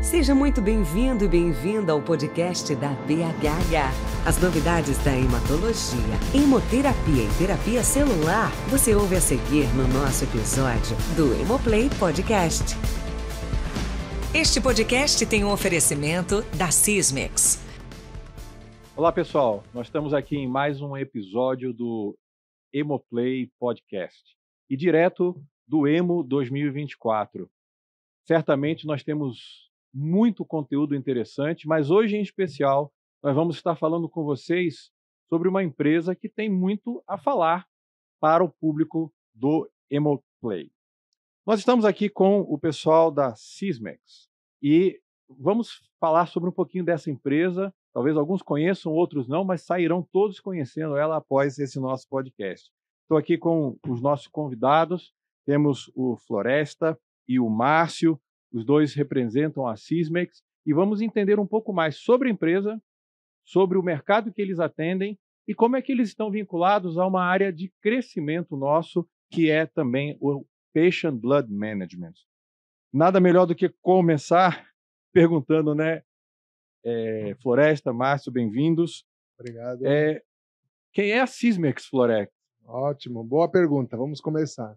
Seja muito bem-vindo e bem-vinda ao podcast da BHH. As novidades da hematologia, hemoterapia e terapia celular, você ouve a seguir no nosso episódio do Hemoplay Podcast. Este podcast tem um oferecimento da Sysmex. Olá, pessoal. Nós estamos aqui em mais um episódio do Hemoplay Podcast e direto do Hemo 2024. Certamente nós temos muito conteúdo interessante, mas hoje em especial nós vamos estar falando com vocês sobre uma empresa que tem muito a falar para o público do Hemoplay. Nós estamos aqui com o pessoal da Sysmex e vamos falar sobre um pouquinho dessa empresa. Talvez alguns conheçam, outros não, mas sairão todos conhecendo ela após esse nosso podcast. Estou aqui com os nossos convidados, temos o Floresta e o Márcio, os dois representam a Sysmex, e vamos entender um pouco mais sobre a empresa, sobre o mercado que eles atendem e como é que eles estão vinculados a uma área de crescimento nosso, que é também o Patient Blood Management. Nada melhor do que começar perguntando, né? Floresta, Márcio, bem-vindos. Obrigado. Quem é a Sysmex, Floresta? Ótimo, boa pergunta. Vamos começar.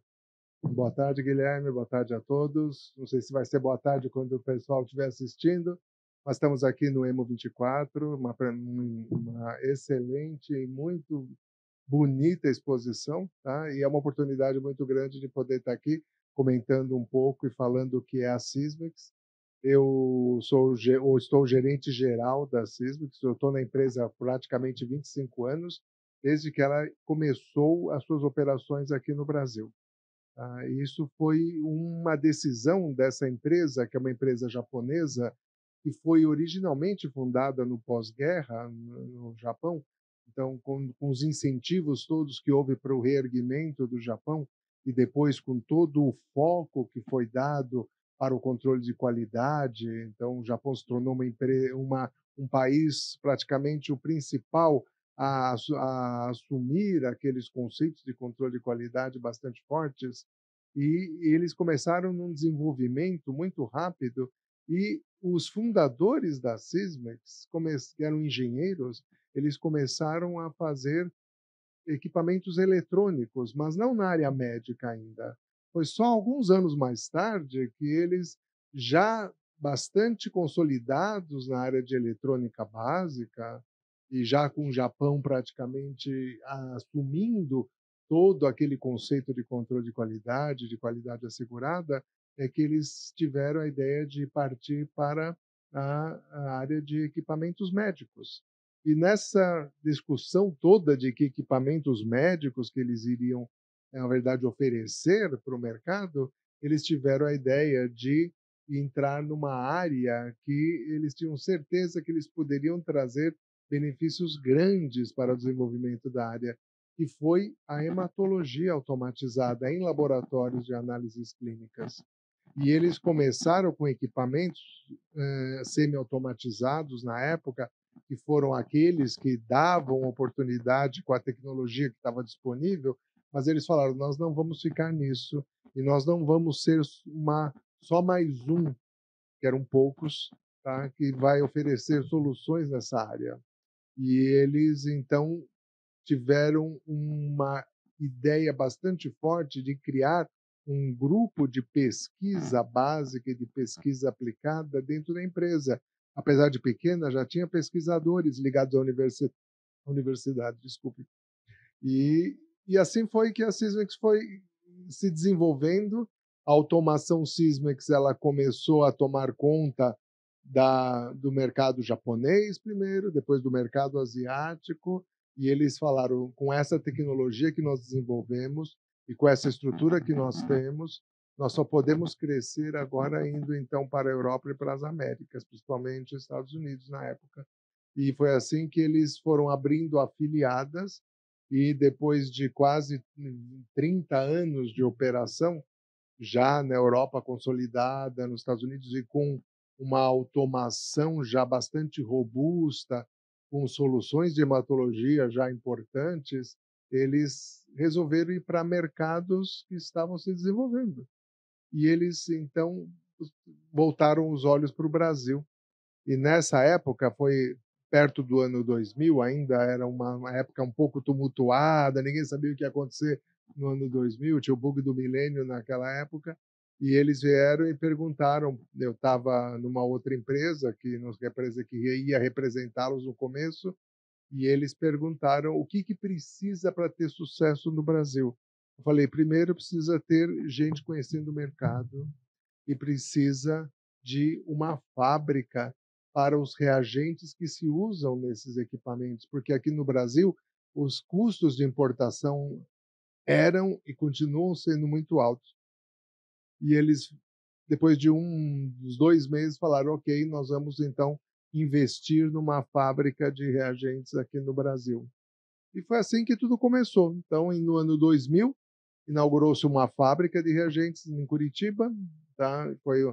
Boa tarde, Guilherme. Boa tarde a todos. Não sei se vai ser boa tarde quando o pessoal estiver assistindo, mas estamos aqui no Hemo 24, uma excelente e muito bonita exposição, tá? E é uma oportunidade muito grande de poder estar aqui comentando um pouco e falando o que é a Sysmex. Eu estou gerente geral da Sysmex. Eu estou na empresa há praticamente 25 anos, desde que ela começou as suas operações aqui no Brasil. Isso foi uma decisão dessa empresa, que é uma empresa japonesa, que foi originalmente fundada no pós-guerra, no Japão. Então, com os incentivos todos que houve para o reerguimento do Japão, e depois com todo o foco que foi dado para o controle de qualidade, então o Japão se tornou um país praticamente o principal a assumir aqueles conceitos de controle de qualidade bastante fortes, e eles começaram num desenvolvimento muito rápido, e os fundadores da Sysmex, que eram engenheiros, eles começaram a fazer equipamentos eletrônicos, mas não na área médica ainda. Foi só alguns anos mais tarde que eles, já bastante consolidados na área de eletrônica básica, e já com o Japão praticamente assumindo todo aquele conceito de controle de qualidade assegurada, é que eles tiveram a ideia de partir para a área de equipamentos médicos. E nessa discussão toda de que equipamentos médicos que eles iriam, na verdade, oferecer para o mercado, eles tiveram a ideia de entrar numa área que eles tinham certeza que eles poderiam trazer benefícios grandes para o desenvolvimento da área, que foi a hematologia automatizada em laboratórios de análises clínicas. E eles começaram com equipamentos semi-automatizados na época, que foram aqueles que davam oportunidade com a tecnologia que estava disponível, mas eles falaram: nós não vamos ficar nisso, e nós não vamos ser só mais um, que eram poucos, tá, que vai oferecer soluções nessa área. E eles, então, tiveram uma ideia bastante forte de criar um grupo de pesquisa básica e de pesquisa aplicada dentro da empresa. Apesar de pequena, já tinha pesquisadores ligados à universidade, desculpe. E assim foi que a Sysmex foi se desenvolvendo. A automação Sysmex, ela começou a tomar conta do mercado japonês primeiro, depois do mercado asiático, e eles falaram: com essa tecnologia que nós desenvolvemos e com essa estrutura que nós temos, nós só podemos crescer agora indo então para a Europa e para as Américas, principalmente os Estados Unidos na época. E foi assim que eles foram abrindo afiliadas, e depois de quase 30 anos de operação, já na Europa consolidada, nos Estados Unidos, e com uma automação já bastante robusta, com soluções de hematologia já importantes, eles resolveram ir para mercados que estavam se desenvolvendo. E eles, então, voltaram os olhos para o Brasil. E nessa época, foi perto do ano 2000, ainda era uma época um pouco tumultuada, ninguém sabia o que ia acontecer no ano 2000, tinha o bug do milênio naquela época, e eles vieram e perguntaram, eu estava numa outra empresa que ia representá-los no começo, e eles perguntaram o que precisa para ter sucesso no Brasil. Eu falei, primeiro precisa ter gente conhecendo o mercado e precisa de uma fábrica para os reagentes que se usam nesses equipamentos, porque aqui no Brasil os custos de importação eram e continuam sendo muito altos. E eles, depois de uns 2 meses, falaram, ok, nós vamos então investir numa fábrica de reagentes aqui no Brasil. E foi assim que tudo começou. Então, no ano 2000, inaugurou-se uma fábrica de reagentes em Curitiba. Tá? Foi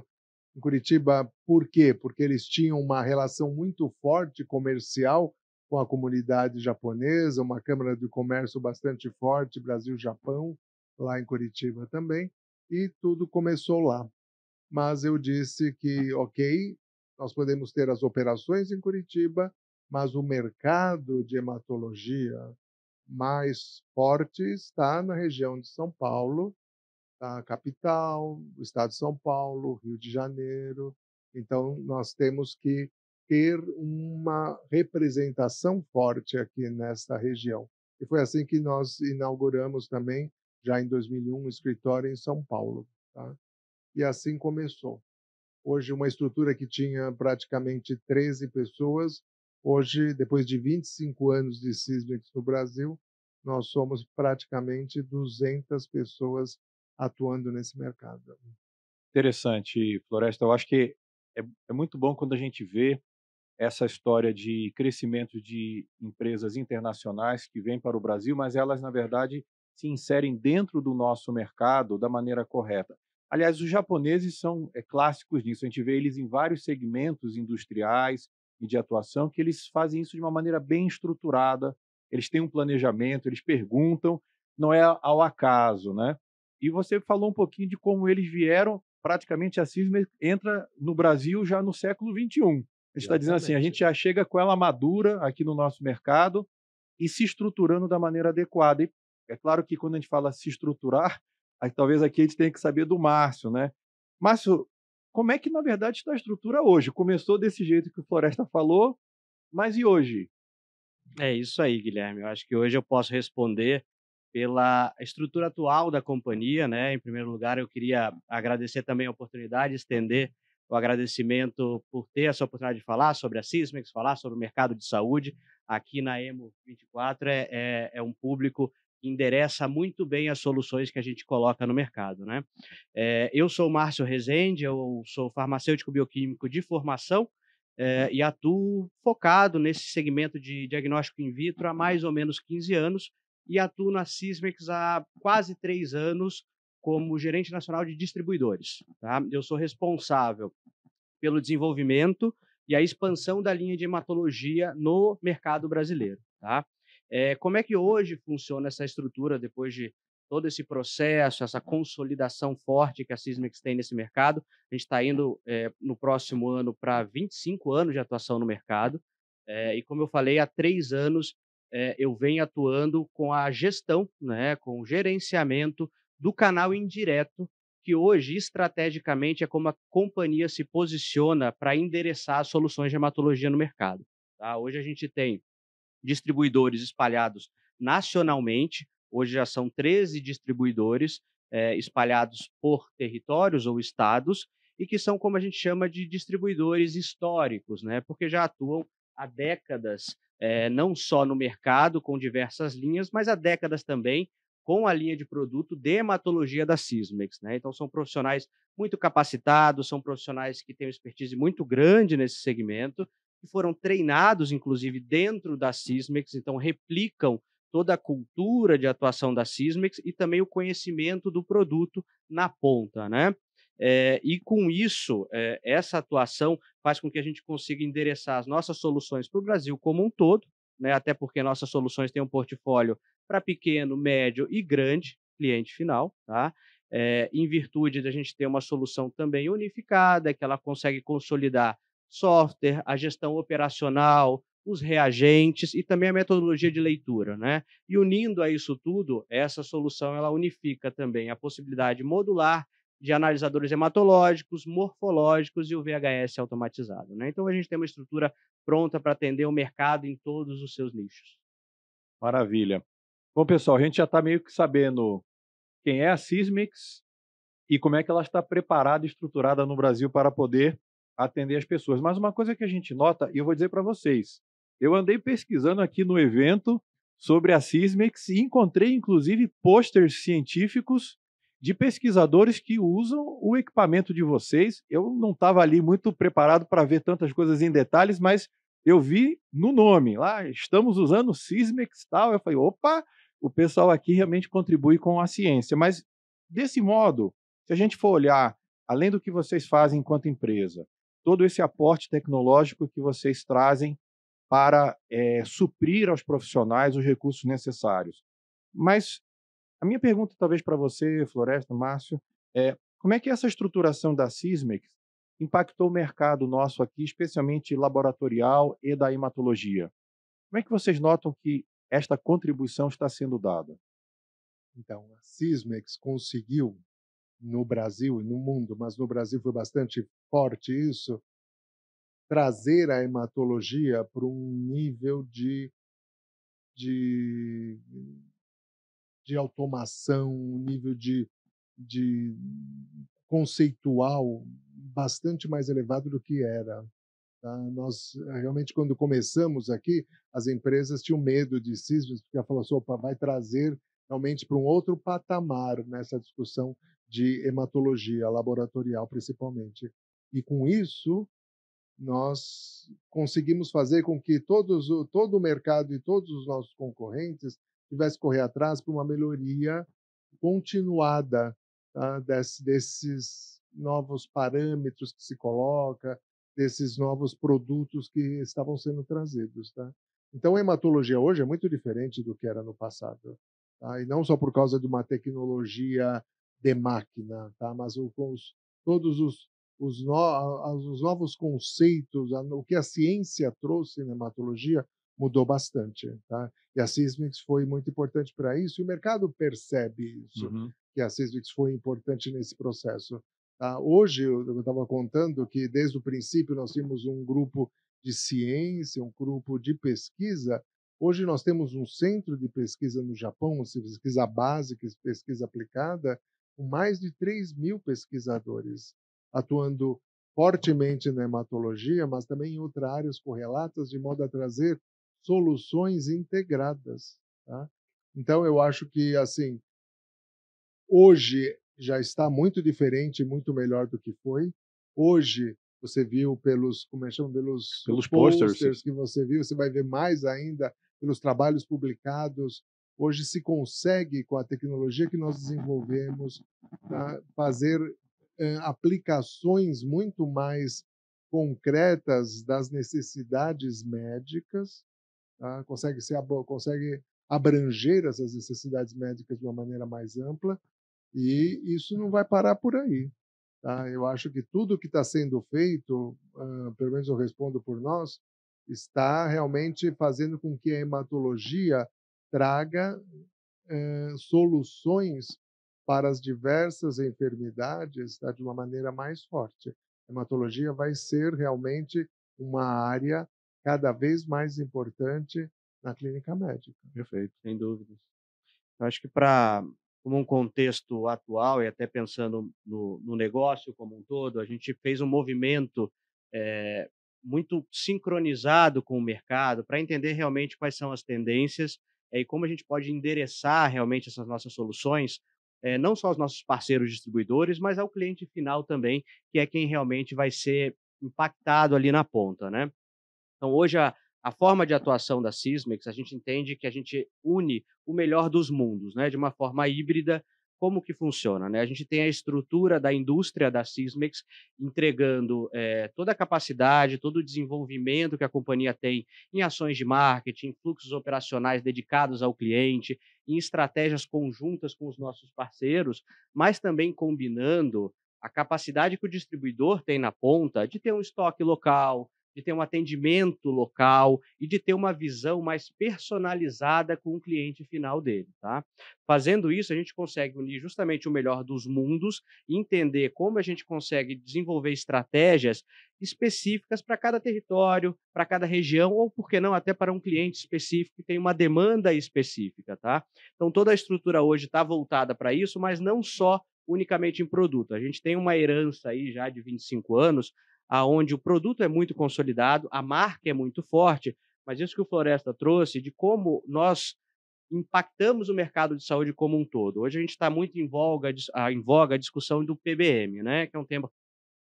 em Curitiba, por quê? Porque eles tinham uma relação muito forte comercial com a comunidade japonesa, uma câmara de comércio bastante forte, Brasil-Japão, lá em Curitiba também, e tudo começou lá. Mas eu disse que, ok, nós podemos ter as operações em Curitiba, mas o mercado de hematologia mais forte está na região de São Paulo, a capital, o estado de São Paulo, Rio de Janeiro. Então, nós temos que ter uma representação forte aqui nessa região. E foi assim que nós inauguramos também, já em 2001, um escritório em São Paulo. Tá? E assim começou. Hoje, uma estrutura que tinha praticamente 13 pessoas, hoje, depois de 25 anos de Sysmex no Brasil, nós somos praticamente 200 pessoas atuando nesse mercado. Interessante, Floresta. Eu acho que é muito bom quando a gente vê essa história de crescimento de empresas internacionais que vêm para o Brasil, mas elas, na verdade, se inserem dentro do nosso mercado da maneira correta. Aliás, os japoneses são clássicos nisso. A gente vê eles em vários segmentos industriais e de atuação que eles fazem isso de uma maneira bem estruturada. Eles têm um planejamento, eles perguntam, não é ao acaso, né? E você falou um pouquinho de como eles vieram, praticamente a Sysmex entra no Brasil já no século XXI. A gente está dizendo assim, a gente já chega com ela madura aqui no nosso mercado e se estruturando da maneira adequada. E é claro que quando a gente fala se estruturar, aí talvez aqui a gente tenha que saber do Márcio, né? Márcio, como é que na verdade está a estrutura hoje? Começou desse jeito que o Floresta falou, mas e hoje? É isso aí, Guilherme. Eu acho que hoje eu posso responder pela estrutura atual da companhia, né? Em primeiro lugar, eu queria agradecer também a oportunidade, estender o agradecimento por ter essa oportunidade de falar sobre a Sysmex, falar sobre o mercado de saúde. Aqui na Emo 24 é um público que endereça muito bem as soluções que a gente coloca no mercado, né? Eu sou o Márcio Rezende, eu sou farmacêutico bioquímico de formação, e atuo focado nesse segmento de diagnóstico in vitro há mais ou menos 15 anos e atuo na Sysmex há quase 3 anos como gerente nacional de distribuidores. Tá? Eu sou responsável pelo desenvolvimento e a expansão da linha de hematologia no mercado brasileiro. Tá? Como é que hoje funciona essa estrutura depois de todo esse processo, essa consolidação forte que a Sysmex tem nesse mercado? A gente está indo no próximo ano para 25 anos de atuação no mercado. E como eu falei, há 3 anos eu venho atuando com a gestão, né, com o gerenciamento do canal indireto, que hoje, estrategicamente, é como a companhia se posiciona para endereçar as soluções de hematologia no mercado. Tá? Hoje a gente tem distribuidores espalhados nacionalmente, hoje já são 13 distribuidores espalhados por territórios ou estados, e que são como a gente chama de distribuidores históricos, né? Porque já atuam há décadas, não só no mercado com diversas linhas, mas há décadas também com a linha de produto de hematologia da Sysmex, né? Então são profissionais muito capacitados, são profissionais que têm uma expertise muito grande nesse segmento, que foram treinados, inclusive, dentro da Sysmex, então replicam toda a cultura de atuação da Sysmex e também o conhecimento do produto na ponta, né? E com isso, essa atuação faz com que a gente consiga endereçar as nossas soluções para o Brasil como um todo, né? Até porque nossas soluções têm um portfólio para pequeno, médio e grande cliente final, tá? em virtude da gente ter uma solução também unificada, que ela consegue consolidar software, a gestão operacional, os reagentes e também a metodologia de leitura, né? E unindo a isso tudo, essa solução ela unifica também a possibilidade modular de analisadores hematológicos, morfológicos e o VHS automatizado, né? Então a gente tem uma estrutura pronta para atender o mercado em todos os seus nichos. Maravilha. Bom, pessoal, a gente já está meio que sabendo quem é a Sysmex e como é que ela está preparada e estruturada no Brasil para poder atender as pessoas. Mas uma coisa que a gente nota, e eu vou dizer para vocês, eu andei pesquisando aqui no evento sobre a Sysmex e encontrei, inclusive, pôsteres científicos de pesquisadores que usam o equipamento de vocês. Eu não estava ali muito preparado para ver tantas coisas em detalhes, mas eu vi no nome, lá, estamos usando Sysmex e tal. Eu falei, opa, o pessoal aqui realmente contribui com a ciência. Mas, desse modo, se a gente for olhar, além do que vocês fazem enquanto empresa, todo esse aporte tecnológico que vocês trazem para suprir aos profissionais os recursos necessários. Mas a minha pergunta, talvez para você, Floresta, Márcio, é como é que essa estruturação da Sysmex impactou o mercado nosso aqui, especialmente laboratorial e da hematologia? Como é que vocês notam que esta contribuição está sendo dada? Então, a Sysmex conseguiu, no Brasil e no mundo, mas no Brasil foi bastante forte isso, trazer a hematologia para um nível de, de automação, um nível de conceitual bastante mais elevado do que era. Tá? Nós, realmente, quando começamos aqui, as empresas tinham medo de Sysmex, porque ela falou assim, opa, vai trazer realmente para um outro patamar nessa discussão de hematologia laboratorial, principalmente. E com isso, nós conseguimos fazer com que todo o mercado e todos os nossos concorrentes tivessem que correr atrás para uma melhoria continuada, tá? Desses novos parâmetros que se coloca, desses novos produtos que estavam sendo trazidos. Tá? Então, a hematologia hoje é muito diferente do que era no passado. Tá? E não só por causa de uma tecnologia de máquina, tá? Mas todos os novos conceitos, o que a ciência trouxe na hematologia mudou bastante. Tá? E a Sysmex foi muito importante para isso, e o mercado percebe isso, que a Sysmex foi importante nesse processo. Tá? Hoje, eu estava contando que, desde o princípio, nós tínhamos um grupo de ciência, um grupo de pesquisa. Hoje, nós temos um centro de pesquisa no Japão, pesquisa básica, pesquisa aplicada, com mais de 3.000 pesquisadores, atuando fortemente na hematologia, mas também em outras áreas correlatas, de modo a trazer soluções integradas. Tá? Então, eu acho que, assim, hoje já está muito diferente, muito melhor do que foi. Hoje, você viu pelos, como é que chama, pelos posters que você viu, você vai ver mais ainda pelos trabalhos publicados. Hoje se consegue, com a tecnologia que nós desenvolvemos, tá, fazer aplicações muito mais concretas das necessidades médicas, tá? Consegue abranger essas necessidades médicas de uma maneira mais ampla, e isso não vai parar por aí. Tá? Eu acho que tudo que está sendo feito, pelo menos eu respondo por nós, está realmente fazendo com que a hematologia traga soluções para as diversas enfermidades, tá, de uma maneira mais forte. A hematologia vai ser realmente uma área cada vez mais importante na clínica médica. Perfeito, sem dúvidas. Eu acho que para como um contexto atual e até pensando no negócio como um todo, a gente fez um movimento muito sincronizado com o mercado para entender realmente quais são as tendências e como a gente pode endereçar realmente essas nossas soluções, não só aos nossos parceiros distribuidores, mas ao cliente final também, que é quem realmente vai ser impactado ali na ponta, né? Então, hoje, a forma de atuação da Sysmex, a gente entende que a gente une o melhor dos mundos, né, de uma forma híbrida, como que funciona, né? A gente tem a estrutura da indústria da Sysmex entregando toda a capacidade, todo o desenvolvimento que a companhia tem em ações de marketing, fluxos operacionais dedicados ao cliente, em estratégias conjuntas com os nossos parceiros, mas também combinando a capacidade que o distribuidor tem na ponta de ter um estoque local, de ter um atendimento local e de ter uma visão mais personalizada com o cliente final dele, tá? Fazendo isso, a gente consegue unir justamente o melhor dos mundos e entender como a gente consegue desenvolver estratégias específicas para cada território, para cada região, ou por que não, até para um cliente específico que tem uma demanda específica, tá? Então, toda a estrutura hoje está voltada para isso, mas não só unicamente em produto. A gente tem uma herança aí já de 25 anos, aonde o produto é muito consolidado, a marca é muito forte, mas isso que o Floresta trouxe de como nós impactamos o mercado de saúde como um todo. Hoje a gente está muito em voga a discussão do PBM, né, que é um tema,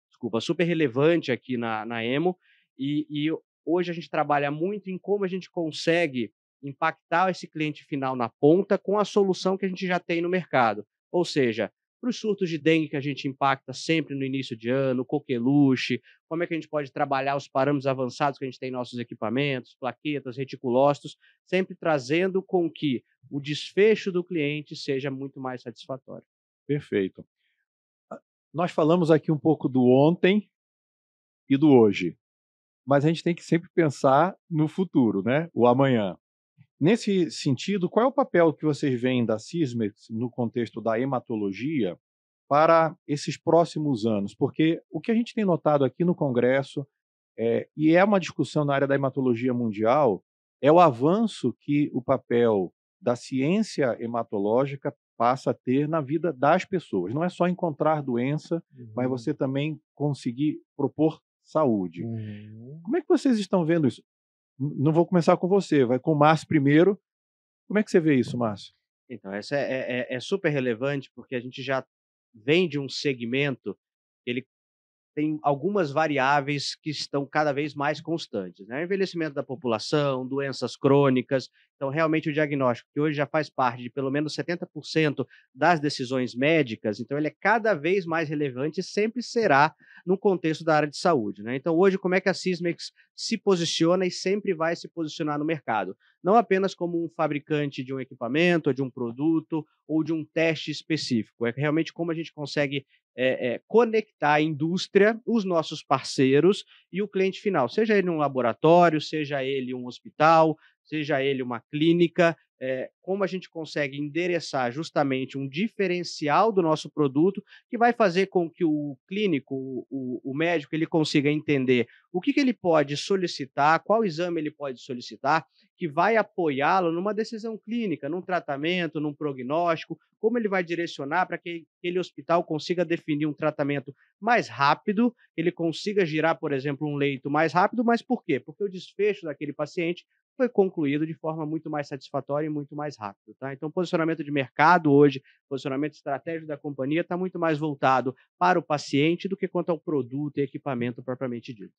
desculpa, super relevante aqui na Emo, e hoje a gente trabalha muito em como a gente consegue impactar esse cliente final na ponta com a solução que a gente já tem no mercado. Ou seja, para os surtos de dengue que a gente impacta sempre no início de ano, coqueluche, como é que a gente pode trabalhar os parâmetros avançados que a gente tem em nossos equipamentos, plaquetas, reticulócitos, sempre trazendo com que o desfecho do cliente seja muito mais satisfatório. Perfeito. Nós falamos aqui um pouco do ontem e do hoje, mas a gente tem que sempre pensar no futuro, né? O amanhã. Nesse sentido, qual é o papel que vocês veem da Sysmex no contexto da hematologia para esses próximos anos? Porque o que a gente tem notado aqui no Congresso, e é uma discussão na área da hematologia mundial, é o avanço que o papel da ciência hematológica passa a ter na vida das pessoas. Não é só encontrar doença, mas você também conseguir propor saúde. Como é que vocês estão vendo isso? Não vou começar com você, vai com o Márcio primeiro. Como é que você vê isso, Márcio? Então, essa é super relevante, porque a gente já vem de um segmento, ele tem algumas variáveis que estão cada vez mais constantes, né? Envelhecimento da população, doenças crônicas. Então, realmente, o diagnóstico, que hoje já faz parte de pelo menos 70% das decisões médicas, então ele é cada vez mais relevante e sempre será no contexto da área de saúde, né? Então, hoje, como é que a Sysmex se posiciona e sempre vai se posicionar no mercado? Não apenas como um fabricante de um equipamento, ou de um produto, ou de um teste específico. É realmente como a gente consegue conectar a indústria, os nossos parceiros e o cliente final, seja ele um laboratório, seja ele um hospital, seja ele uma clínica, como a gente consegue endereçar justamente um diferencial do nosso produto que vai fazer com que o clínico, o médico, ele consiga entender o que ele pode solicitar, qual exame ele pode solicitar, que vai apoiá-lo numa decisão clínica, num tratamento, num prognóstico, como ele vai direcionar para que aquele hospital consiga definir um tratamento mais rápido, ele consiga girar, por exemplo, um leito mais rápido, mas por quê? Porque o desfecho daquele paciente foi concluído de forma muito mais satisfatória e muito mais rápido, tá? Então, o posicionamento de mercado hoje, posicionamento estratégico da companhia está muito mais voltado para o paciente do que quanto ao produto e equipamento propriamente dito.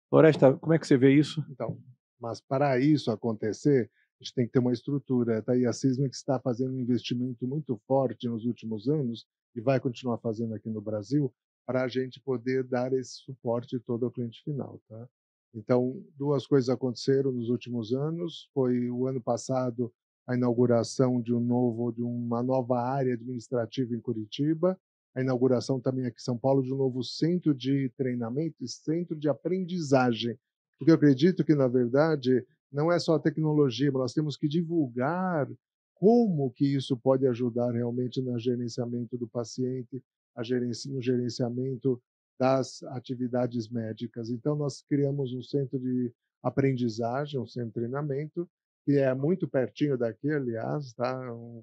Floresta, como é que você vê isso? Então, mas para isso acontecer, a gente tem que ter uma estrutura. Tá? E a Sysmex está fazendo um investimento muito forte nos últimos anos e vai continuar fazendo aqui no Brasil para a gente poder dar esse suporte todo ao cliente final. Tá? Então, duas coisas aconteceram nos últimos anos. Foi o ano passado a inauguração de uma nova área administrativa em Curitiba, a inauguração também aqui em São Paulo de um novo centro de treinamento e centro de aprendizagem. Porque eu acredito que, na verdade, não é só a tecnologia, mas nós temos que divulgar como que isso pode ajudar realmente no gerenciamento do paciente, no gerenciamento das atividades médicas. Então, nós criamos um centro de aprendizagem, um centro de treinamento, que é muito pertinho daqui, aliás, tá?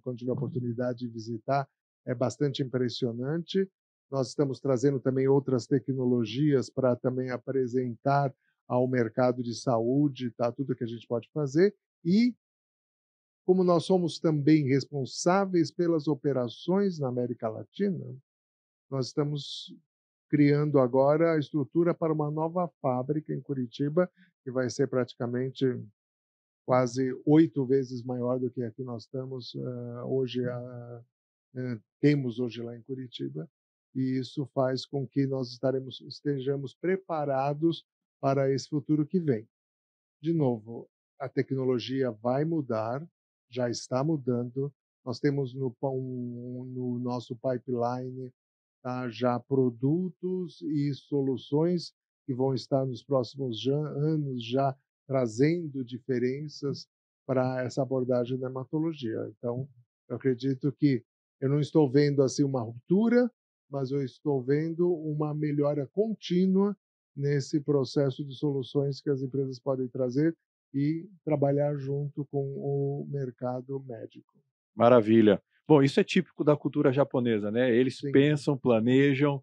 Quando tiver a oportunidade de visitar, é bastante impressionante. Nós estamos trazendo também outras tecnologias para também apresentar ao mercado de saúde, tá? Tudo que a gente pode fazer. E, como nós somos também responsáveis pelas operações na América Latina, nós estamos criando agora a estrutura para uma nova fábrica em Curitiba, que vai ser praticamente quase 8 vezes maior do que aqui nós estamos hoje temos hoje lá em Curitiba, e isso faz com que nós estejamos preparados para esse futuro que vem. De novo, a tecnologia vai mudar, já está mudando. Nós temos no nosso pipeline, tá, já produtos e soluções que vão estar nos próximos anos já trazendo diferenças para essa abordagem da hematologia. Então, eu acredito que eu não estou vendo assim uma ruptura, mas eu estou vendo uma melhora contínua nesse processo de soluções que as empresas podem trazer e trabalhar junto com o mercado médico. Maravilha. Bom, isso é típico da cultura japonesa, né? Eles Sim. pensam, planejam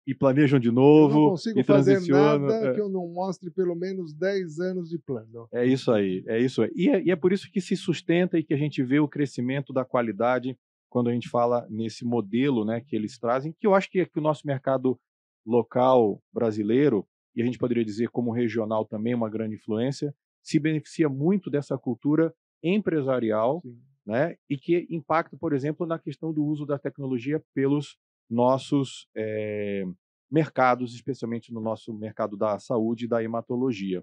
e planejam de Eu não novo consigo e fazer transicionam. nada que eu não mostre pelo menos 10 anos de plano. É isso aí, é isso aí. E é por isso que se sustenta e que a gente vê o crescimento da qualidade quando a gente fala nesse modelo, né, que eles trazem, que eu acho que o nosso mercado local brasileiro, e a gente poderia dizer como regional também, uma grande influência, se beneficia muito dessa cultura empresarial, Sim. né, e que impacta, por exemplo, na questão do uso da tecnologia pelos nossos mercados, especialmente no nosso mercado da saúde e da hematologia.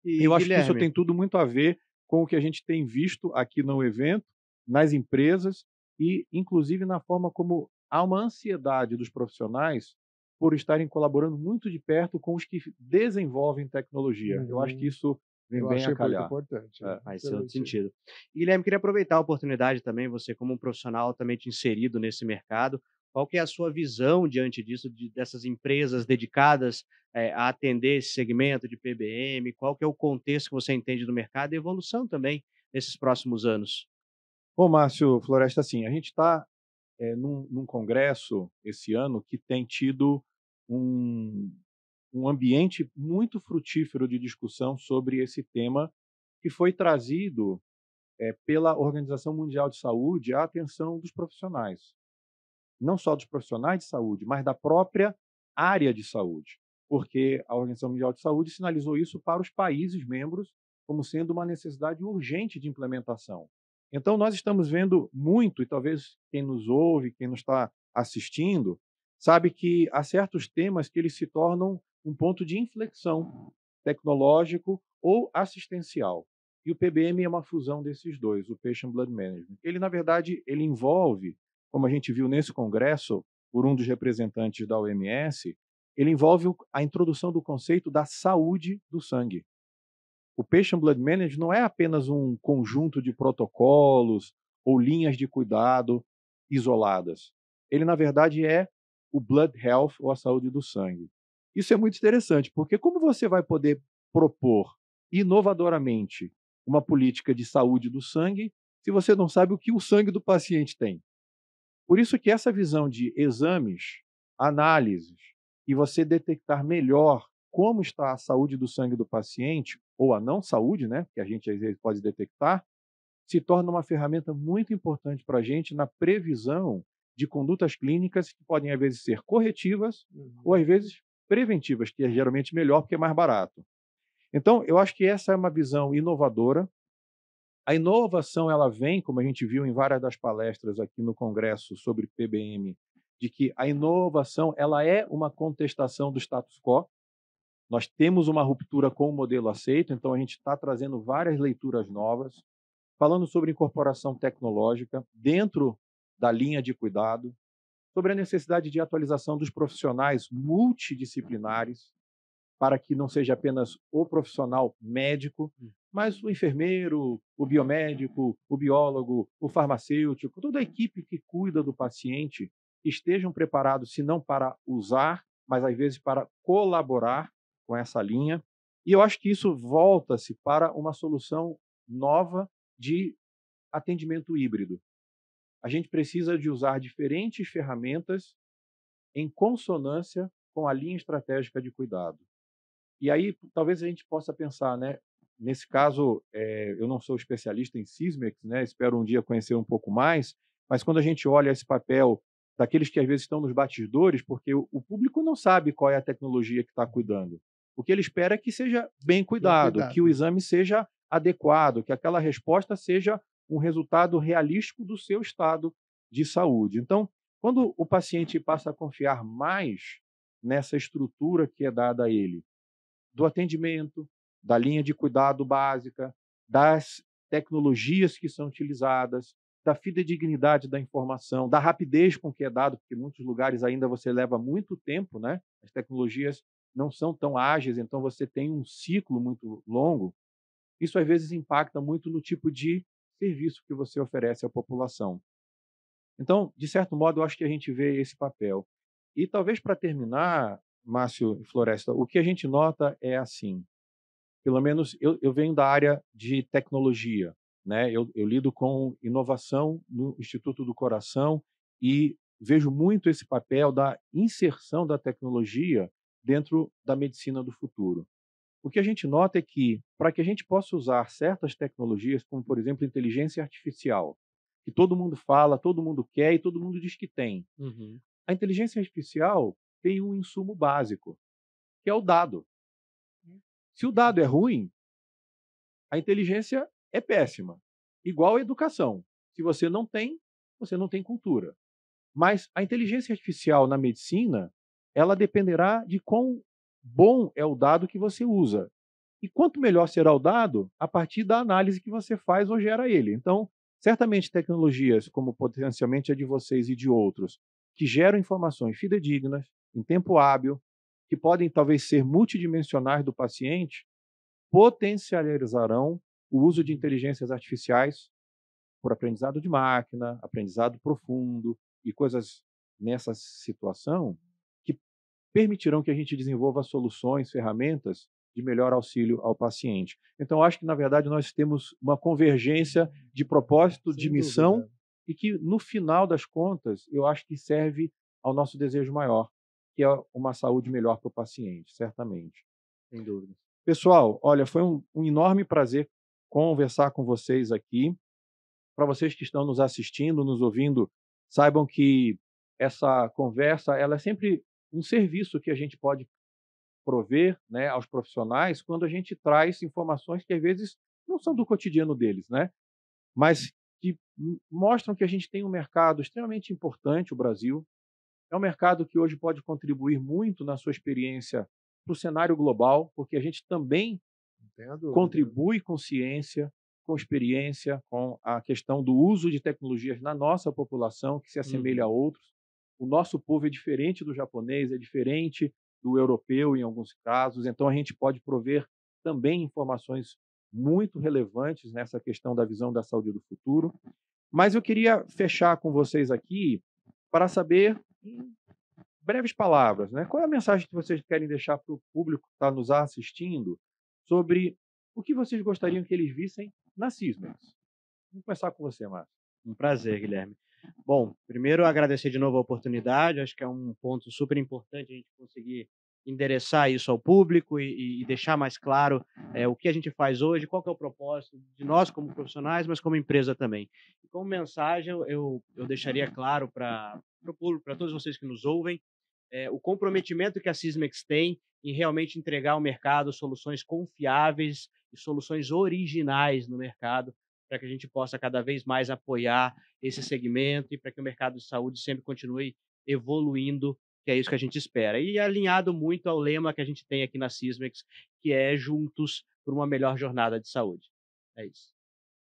E Eu acho que isso Guilherme, tem tudo muito a ver com o que a gente tem visto aqui no evento, nas empresas e, inclusive, na forma como há uma ansiedade dos profissionais por estarem colaborando muito de perto com os que desenvolvem tecnologia. Eu acho que Uhum. isso vem Eu bem a achei muito calhar. importante. É. faz todo Excelente. sentido. E, Guilherme, queria aproveitar a oportunidade também, você como um profissional altamente inserido nesse mercado, qual que é a sua visão diante disso, dessas empresas dedicadas a atender esse segmento de PBM, qual que é o contexto que você entende do mercado e evolução também nesses próximos anos? Bom, Márcio Floresta, assim, a gente está num congresso esse ano que tem tido um, um ambiente muito frutífero de discussão sobre esse tema que foi trazido pela Organização Mundial de Saúde à atenção dos profissionais. Não só dos profissionais de saúde, mas da própria área de saúde. Porque a Organização Mundial de Saúde sinalizou isso para os países membros como sendo uma necessidade urgente de implementação. Então, nós estamos vendo muito, e talvez quem nos ouve, quem nos está assistindo, sabe que há certos temas que eles se tornam um ponto de inflexão tecnológico ou assistencial. E o PBM é uma fusão desses dois, o Patient Blood Management. Ele, na verdade, ele envolve, como a gente viu nesse congresso, por um dos representantes da OMS, ele envolve a introdução do conceito da saúde do sangue. O Patient Blood Management não é apenas um conjunto de protocolos ou linhas de cuidado isoladas. Ele, na verdade, é o Blood Health, ou a saúde do sangue. Isso é muito interessante, porque como você vai poder propor inovadoramente uma política de saúde do sangue se você não sabe o que o sangue do paciente tem? Por isso que essa visão de exames, análises e você detectar melhor como está a saúde do sangue do paciente, ou a não saúde, né, que a gente às vezes pode detectar, se torna uma ferramenta muito importante para a gente na previsão de condutas clínicas que podem às vezes ser corretivas ou às vezes preventivas, que é geralmente melhor porque é mais barato. Então, eu acho que essa é uma visão inovadora. A inovação ela vem, como a gente viu em várias das palestras aqui no congresso sobre PBM, de que a inovação ela é uma contestação do status quo. Nós temos uma ruptura com o modelo aceito, então a gente está trazendo várias leituras novas, falando sobre incorporação tecnológica dentro da linha de cuidado, sobre a necessidade de atualização dos profissionais multidisciplinares, para que não seja apenas o profissional médico, mas o enfermeiro, o biomédico, o biólogo, o farmacêutico, toda a equipe que cuida do paciente estejam preparados, se não para usar, mas às vezes para colaborar com essa linha. E eu acho que isso volta-se para uma solução nova de atendimento híbrido. A gente precisa de usar diferentes ferramentas em consonância com a linha estratégica de cuidado. E aí, talvez a gente possa pensar, né? Nesse caso, eu não sou especialista em Sysmex, né? Espero um dia conhecer um pouco mais, mas quando a gente olha esse papel daqueles que às vezes estão nos bastidores, porque o público não sabe qual é a tecnologia que está cuidando. O que ele espera é que seja bem cuidado, que o exame seja adequado, que aquela resposta seja um resultado realístico do seu estado de saúde. Então, quando o paciente passa a confiar mais nessa estrutura que é dada a ele, do atendimento, da linha de cuidado básica, das tecnologias que são utilizadas, da fidedignidade da informação, da rapidez com que é dado, porque em muitos lugares ainda você leva muito tempo, né? As tecnologias não são tão ágeis, então você tem um ciclo muito longo. Isso às vezes impacta muito no tipo de serviço que você oferece à população. Então, de certo modo, eu acho que a gente vê esse papel. E talvez para terminar, Márcio e Floresta, o que a gente nota é assim, pelo menos eu venho da área de tecnologia, né? Eu lido com inovação no Instituto do Coração e vejo muito esse papel da inserção da tecnologia dentro da medicina do futuro. O que a gente nota é que, para que a gente possa usar certas tecnologias, como, por exemplo, inteligência artificial, que todo mundo fala, todo mundo quer e todo mundo diz que tem. Uhum. A inteligência artificial tem um insumo básico, que é o dado. Se o dado é ruim, a inteligência é péssima. Igual a educação. Se você não tem cultura. Mas a inteligência artificial na medicina, ela dependerá de quão bom é o dado que você usa. E quanto melhor será o dado, a partir da análise que você faz ou gera ele. Então, certamente tecnologias como potencialmente a de vocês e de outros, que geram informações fidedignas, em tempo hábil, que podem talvez ser multidimensionais do paciente, potencializarão o uso de inteligências artificiais por aprendizado de máquina, aprendizado profundo e coisas nessa situação que permitirão que a gente desenvolva soluções, ferramentas de melhor auxílio ao paciente. Então, acho que, na verdade, nós temos uma convergência de propósito, de Sem missão, dúvida. e que, no final das contas, eu acho que serve ao nosso desejo maior, que é uma saúde melhor para o paciente, certamente. Sem dúvida. Pessoal, olha, foi um enorme prazer conversar com vocês aqui. Para vocês que estão nos assistindo, nos ouvindo, saibam que essa conversa ela é sempre um serviço que a gente pode prover, né, aos profissionais quando a gente traz informações que às vezes não são do cotidiano deles, né, mas que mostram que a gente tem um mercado extremamente importante, o Brasil. É um mercado que hoje pode contribuir muito na sua experiência para o cenário global, porque a gente também Não tenha dúvida. contribui com ciência, com experiência, com a questão do uso de tecnologias na nossa população, que se assemelha a outros. O nosso povo é diferente do japonês, é diferente do europeu em alguns casos, então a gente pode prover também informações muito relevantes nessa questão da visão da saúde do futuro. Mas eu queria fechar com vocês aqui para saber, em breves palavras, né, qual é a mensagem que vocês querem deixar para o público que está nos assistindo sobre o que vocês gostariam que eles vissem na Sysmex. Vamos começar com você, Márcio. Um prazer, Guilherme. Bom, primeiro agradecer de novo a oportunidade, acho que é um ponto super importante a gente conseguir endereçar isso ao público e deixar mais claro o que a gente faz hoje, qual que é o propósito de nós como profissionais, mas como empresa também. E como mensagem, eu deixaria claro para o público, para todos vocês que nos ouvem, o comprometimento que a Sysmex tem em realmente entregar ao mercado soluções confiáveis e soluções originais no mercado, para que a gente possa cada vez mais apoiar esse segmento e para que o mercado de saúde sempre continue evoluindo, que é isso que a gente espera. E alinhado muito ao lema que a gente tem aqui na Sysmex, que é juntos por uma melhor jornada de saúde. É isso.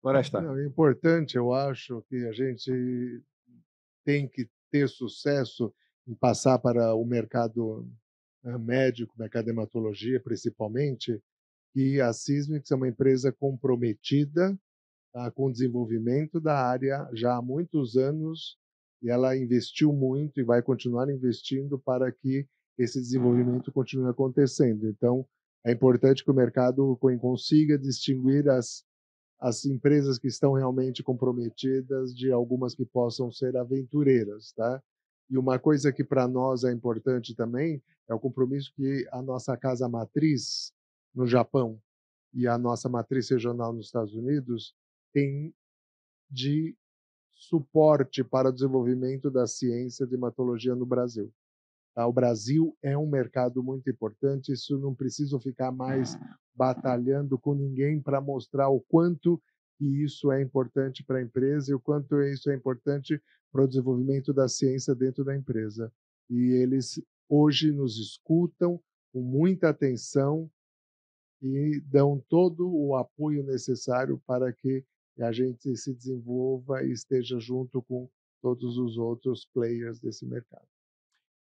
Floresta. Não, é importante, eu acho, que a gente tem que ter sucesso em passar para o mercado médico, mercado de hematologia, principalmente, e a Sysmex é uma empresa comprometida, tá, com o desenvolvimento da área já há muitos anos, e ela investiu muito e vai continuar investindo para que esse desenvolvimento continue acontecendo. Então, é importante que o mercado consiga distinguir as empresas que estão realmente comprometidas de algumas que possam ser aventureiras, tá? E uma coisa que para nós é importante também é o compromisso que a nossa casa matriz no Japão e a nossa matriz regional nos Estados Unidos tem de suporte para o desenvolvimento da ciência de hematologia no Brasil. Tá? O Brasil é um mercado muito importante, isso não preciso ficar mais batalhando com ninguém para mostrar o quanto que isso é importante para a empresa e o quanto isso é importante para o desenvolvimento da ciência dentro da empresa. E eles hoje nos escutam com muita atenção e dão todo o apoio necessário para que a gente se desenvolva e esteja junto com todos os outros players desse mercado.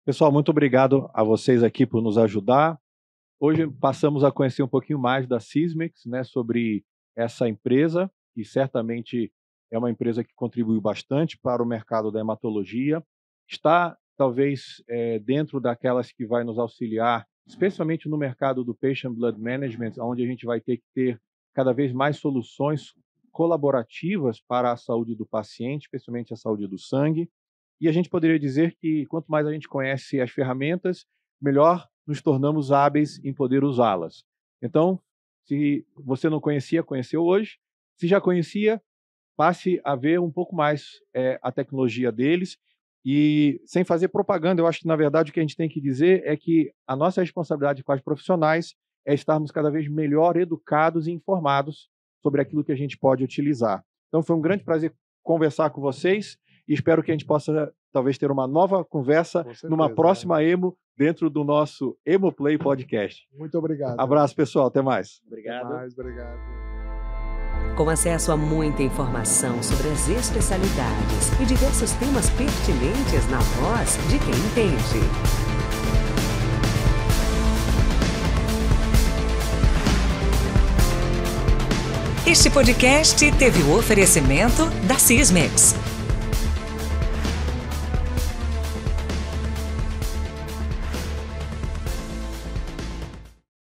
Pessoal, muito obrigado a vocês aqui por nos ajudar. Hoje passamos a conhecer um pouquinho mais da Sysmex, né, sobre essa empresa, que certamente é uma empresa que contribuiu bastante para o mercado da hematologia. Está, talvez, dentro daquelas que vai nos auxiliar, especialmente no mercado do Patient Blood Management, onde a gente vai ter que ter cada vez mais soluções colaborativas para a saúde do paciente, especialmente a saúde do sangue. E a gente poderia dizer que quanto mais a gente conhece as ferramentas, melhor nos tornamos hábeis em poder usá-las. Então, se você não conhecia, conheceu hoje. Se já conhecia, passe a ver um pouco mais a tecnologia deles. E sem fazer propaganda, eu acho que, na verdade, o que a gente tem que dizer é que a nossa responsabilidade com os profissionais é estarmos cada vez melhor educados e informados sobre aquilo que a gente pode utilizar. Então, foi um grande prazer conversar com vocês e espero que a gente possa, talvez, ter uma nova conversa numa próxima Emo dentro do nosso Hemoplay Podcast. Muito obrigado. Abraço, pessoal. Até mais. Obrigado. Até mais, obrigado. Com acesso a muita informação sobre as especialidades e diversos temas pertinentes na voz de quem entende. Este podcast teve o oferecimento da Sysmex.